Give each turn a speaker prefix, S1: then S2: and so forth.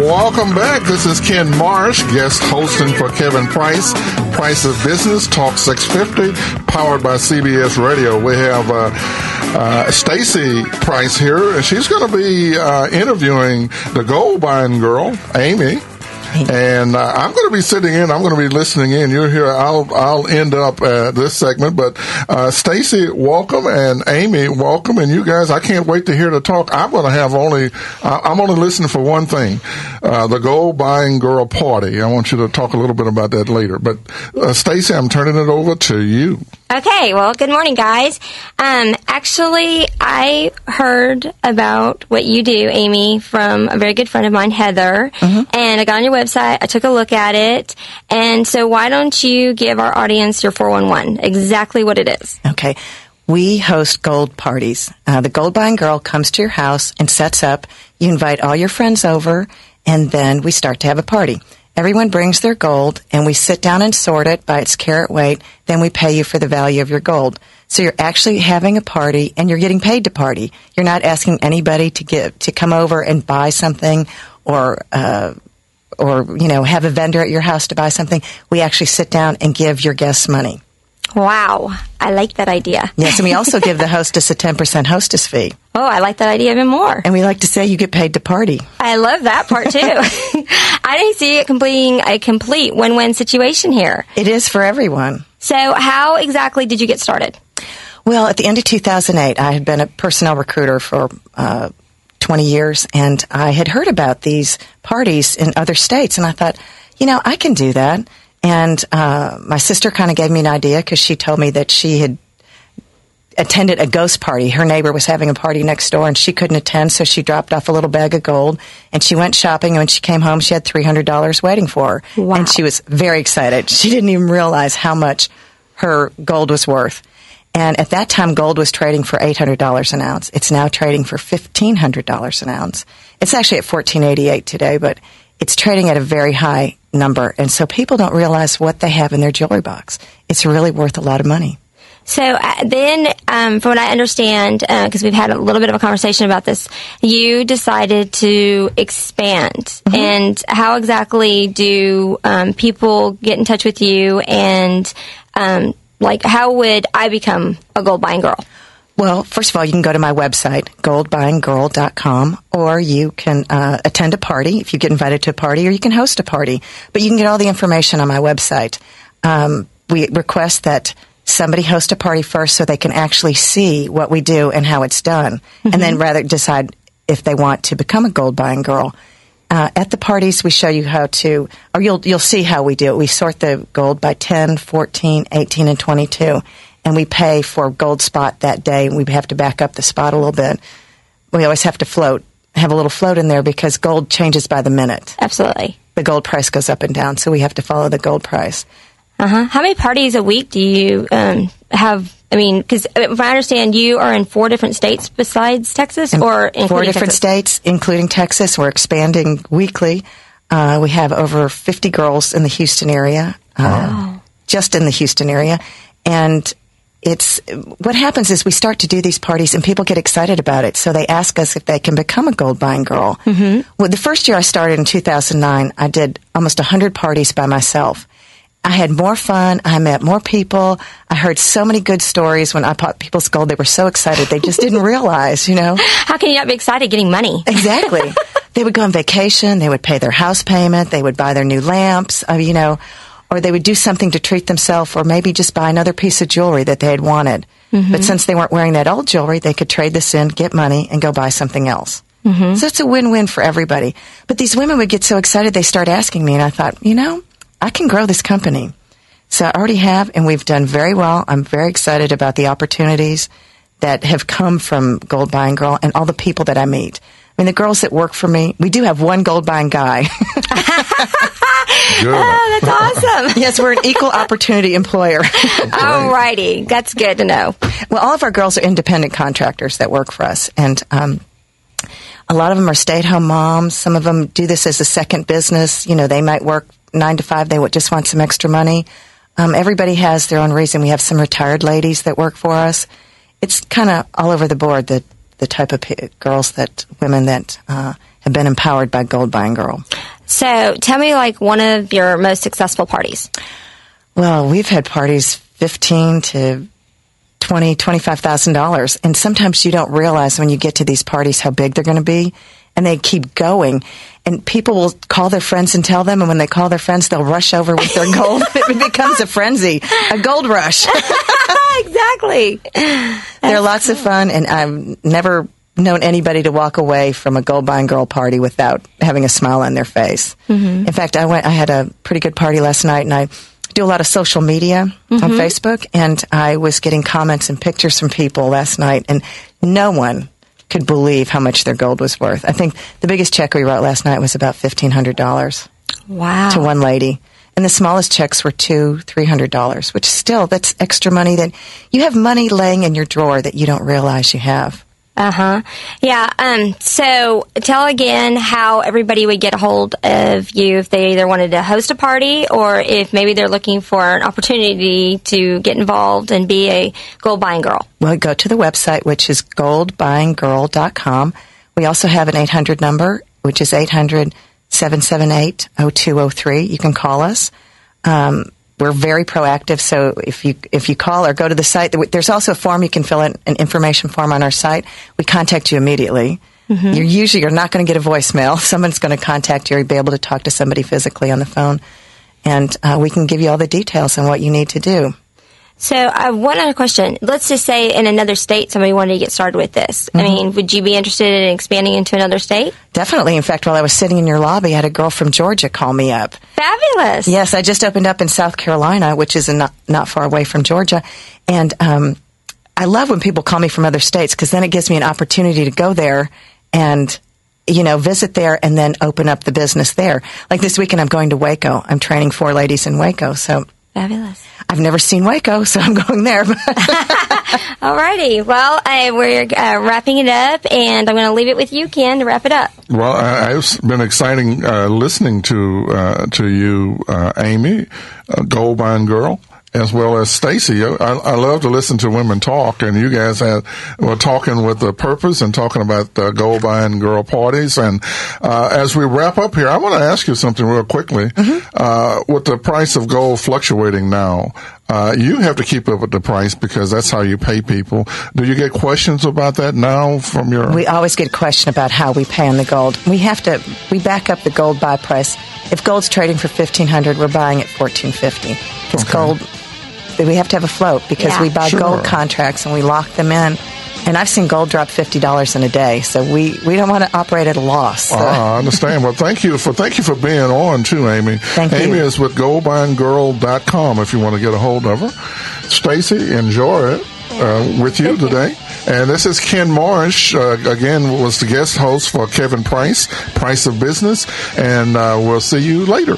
S1: Welcome back. This is Ken Marsh, guest hosting for Kevin Price. Price of Business, Talk 650, powered by CBS Radio. We have Stacy Price here, and she's going to be interviewing the gold buying girl, Amy. And I'm going to be sitting in. I'm going to be listening in. You're here. I'll end up this segment. But Stacy, welcome, and Amy, welcome, and you guys. I can't wait to hear the talk. I'm going to have I'm only listening for one thing: the Gold Buying Girl Party. I want you to talk a little bit about that later. But Stacy, I'm turning it over to you.
S2: Okay. Well, good morning, guys. Actually, I heard about what you do, Amy, from a very good friend of mine, Heather, and I got on your website. I took a look at it, and so why don't you give our audience your 411, exactly what it is.
S3: Okay. We host gold parties. The Gold Buying Girl comes to your house and sets up. You invite all your friends over, and then we start to have a party. Everyone brings their gold, and we sit down and sort it by its carat weight. Then we pay you for the value of your gold. So you're actually having a party, and you're getting paid to party. You're not asking anybody to come over and buy something or have a vendor at your house to buy something. We actually sit down and give your guests money.
S2: Wow. I like that idea.
S3: Yes, and we also give the hostess a 10% hostess fee.
S2: Oh, I like that idea even more.
S3: And we like to say you get paid to party.
S2: I love that part, too. I didn't see it completing a complete win-win situation here.
S3: It is for everyone.
S2: So how exactly did you get started?
S3: Well, at the end of 2008, I had been a personnel recruiter for 20 years, and I had heard about these parties in other states, and I thought, I can do that. And my sister kind of gave me an idea because she told me that she had attended a ghost party. Her neighbor was having a party next door, and she couldn't attend, so she dropped off a little bag of gold, and she went shopping, and when she came home, she had $300 waiting for her.
S2: Wow.
S3: And she was very excited. She didn't even realize how much her gold was worth. And at that time, gold was trading for $800 an ounce. It's now trading for $1,500 an ounce. It's actually at $1,488 today, but it's trading at a very high number. And so people don't realize what they have in their jewelry box. It's really worth a lot of money.
S2: So then, from what I understand, because we've had a little bit of a conversation about this, you decided to expand. And how exactly do people get in touch with you, and how would I become a gold buying girl?
S3: Well, first of all, you can go to my website, goldbuyinggirl.com, or you can attend a party if you get invited to a party, or you can host a party. But you can get all the information on my website. We request that somebody host a party first so they can actually see what we do and how it's done, and then rather decide if they want to become a gold buying girl. At the parties, we show you how to, or you'll see how we do it. We sort the gold by 10, 14, 18, and 22, and we pay for gold spot that day, and we have to back up the spot a little bit. We always have to have a little float in there because gold changes by the minute.
S2: Absolutely.
S3: The gold price goes up and down, so we have to follow the gold price.
S2: How many parties a week do you have? I mean, because if I understand, you are in 4 different states besides Texas, or including
S3: 4 different
S2: Texas?
S3: states, including Texas. We're expanding weekly. We have over 50 girls in the Houston area, just in the Houston area. And what happens is we start to do these parties, and people get excited about it. So they ask us if they can become a gold buying girl. Well, the first year I started in 2009, I did almost 100 parties by myself. I had more fun. I met more people. I heard so many good stories when I bought people's gold. They were so excited. They just didn't realize,
S2: How can you not be excited getting money?
S3: Exactly. They would go on vacation. They would pay their house payment. They would buy their new lamps, or they would do something to treat themselves, or maybe just buy another piece of jewelry that they had wanted. But since they weren't wearing that old jewelry, they could trade this in, get money, and go buy something else. So it's a win-win for everybody. But these women would get so excited, they start asking me, and I thought, I can grow this company. So I already have, and we've done very well. I'm very excited about the opportunities that have come from Gold Buying Girl and all the people that I meet. I mean, the girls that work for me, we do have one gold buying guy.
S1: Good.
S2: Oh, that's awesome.
S3: Yes, we're an equal opportunity employer.
S2: All righty. That's good to know.
S3: Well, all of our girls are independent contractors that work for us. And a lot of them are stay-at-home moms. Some of them do this as a second business. They might work 9 to 5. They would just want some extra money. Everybody has their own reason. We have some retired ladies that work for us. It's kind of all over the board, the the type of women that have been empowered by Gold Buying Girl.
S2: So tell me, like, one of your most successful parties.
S3: Well, we've had parties $15,000 to $25,000, and sometimes you don't realize when you get to these parties how big they're going to be, and they keep going. And people will call their friends and tell them, and when they call their friends, they'll rush over with their gold. It becomes a frenzy, a gold rush.
S2: Exactly.
S3: They're lots of fun, and I've never known anybody to walk away from a Gold Buying Girl party without having a smile on their face. Mm-hmm. In fact, I had a pretty good party last night, and I do a lot of social media on Facebook, and I was getting comments and pictures from people last night, and no one could believe how much their gold was worth. I think the biggest check we wrote last night was about $1,500.
S2: Wow.
S3: To one lady. And the smallest checks were $200-$300, which still, that's extra money that you have money laying in your drawer that you don't realize you have.
S2: Uh-huh. Yeah. So tell again how everybody would get a hold of you if they either wanted to host a party or if maybe they're looking for an opportunity to get involved and be a Gold Buying Girl.
S3: Well, go to the website, which is goldbuyinggirl.com. We also have an 800 number, which is 800-778-0203. You can call us. We're very proactive, so if you call or go to the site, there's also a form you can fill in, an information form on our site. We contact you immediately. Mm-hmm. You're not going to get a voicemail. Someone's going to contact you or be able to talk to somebody physically on the phone, and we can give you all the details on what you need to do.
S2: So one other question. Let's just say in another state somebody wanted to get started with this.
S3: Mm-hmm.
S2: I mean, would you be interested in expanding into another state?
S3: Definitely. In fact, while I was sitting in your lobby, I had a girl from Georgia call me up.
S2: Fabulous.
S3: Yes, I just opened up in South Carolina, which is not far away from Georgia. And I love when people call me from other states because then it gives me an opportunity to go there and, visit there and then open up the business there. Like this weekend, I'm going to Waco. I'm training 4 ladies in Waco. So
S2: fabulous.
S3: I've never seen Waco, so I'm going there.
S2: All righty. Well, we're wrapping it up, and I'm going to leave it with you, Ken, to wrap it up.
S1: Well, it's been exciting listening to you, Amy, Gold Buying Girl, as well as Stacy. I love to listen to women talk, and you guys were talking with a purpose and talking about Gold Buying Girl parties. And as we wrap up here, I want to ask you something real quickly. Mm-hmm. With the price of gold fluctuating now, you have to keep up with the price because that's how you pay people. Do you get questions about that now from your...
S3: We always get a question about how we pay on the gold. We back up the gold buy price. If gold's trading for $1,500, we're buying at $1,450. Because gold... We have to have a float because we buy gold contracts and we lock them in. And I've seen gold drop $50 in a day, so we don't want to operate at a loss. So.
S1: I understand. Well, thank you for being on too, Amy.
S3: Thank you.
S1: Amy is with goldbuyinggirl.com if you want to get a hold of her. Stacy, enjoy it with you today. And this is Ken Marsh, again, was the guest host for Kevin Price of Business, and we'll see you later.